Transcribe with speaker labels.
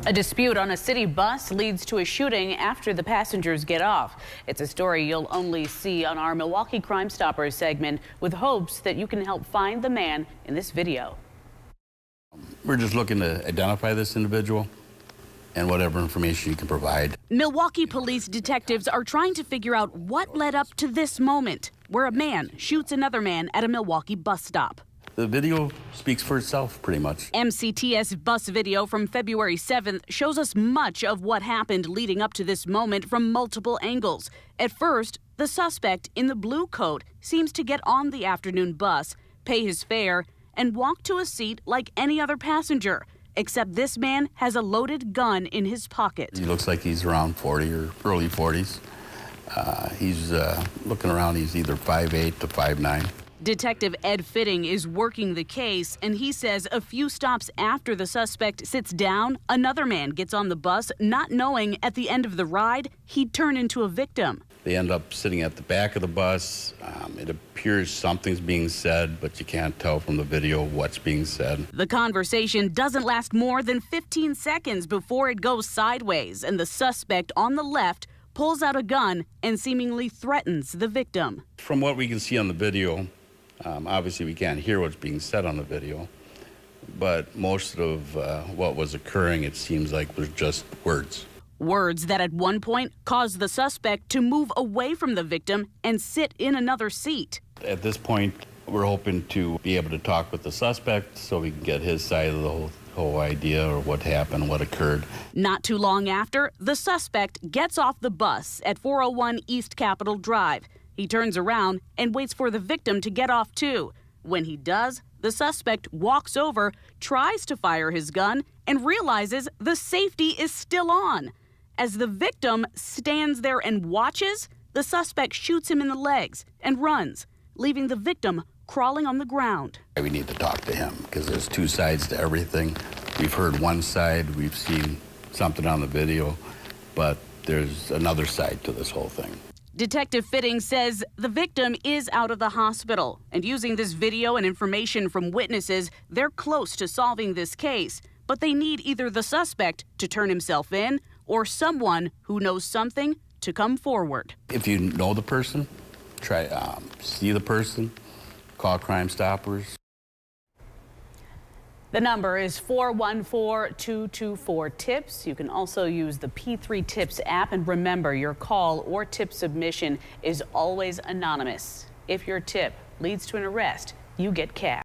Speaker 1: A dispute on a city bus leads to a shooting after the passengers get off. It's a story you'll only see on our Milwaukee Crime Stoppers segment, with hopes that you can help find the man in this video.
Speaker 2: We're just looking to identify this individual and whatever information you can provide.
Speaker 1: Milwaukee police detectives are trying to figure out what led up to this moment, where a man shoots another man at a Milwaukee bus stop.
Speaker 2: The video speaks for itself, pretty much.
Speaker 1: MCTS bus video from February 7th shows us much of what happened leading up to this moment from multiple angles. At first, the suspect in the blue coat seems to get on the afternoon bus, pay his fare, and walk to a seat like any other passenger, except this man has a loaded gun in his pocket.
Speaker 2: He looks like he's around 40 or early 40s. He's looking around, he's either 5'8" to 5'9".
Speaker 1: Detective Ed Fitting is working the case, and he says a few stops after the suspect sits down, another man gets on the bus, not knowing at the end of the ride he'd turn into a victim.
Speaker 2: They end up sitting at the back of the bus. It appears something's being said, but you can't tell from the video what's being said.
Speaker 1: The conversation doesn't last more than 15 seconds before it goes sideways, and the suspect on the left pulls out a gun and seemingly threatens the victim.
Speaker 2: From what we can see on the video, obviously we can't hear what's being said on the video, but most of what was occurring, it seems like, was just words.
Speaker 1: Words that at one point caused the suspect to move away from the victim and sit in another seat.
Speaker 2: At this point, we're hoping to be able to talk with the suspect so we can get his side of the whole idea, or what happened, what occurred.
Speaker 1: Not too long after, the suspect gets off the bus at 401 East Capitol Drive. He turns around and waits for the victim to get off too. When he does, the suspect walks over, tries to fire his gun, and realizes the safety is still on. As the victim stands there and watches, the suspect shoots him in the legs and runs, leaving the victim crawling on the ground.
Speaker 2: We need to talk to him because there's two sides to everything. We've heard one side, we've seen something on the video, but there's another side to this whole thing.
Speaker 1: Detective Fitting says the victim is out of the hospital, and using this video and information from witnesses, they're close to solving this case. But they need either the suspect to turn himself in or someone who knows something to come forward.
Speaker 2: If you know the person, try see the person, call Crime Stoppers.
Speaker 1: The number is 414-224-TIPS. You can also use the P3 Tips app, and remember, your call or tip submission is always anonymous. If your tip leads to an arrest, you get cash.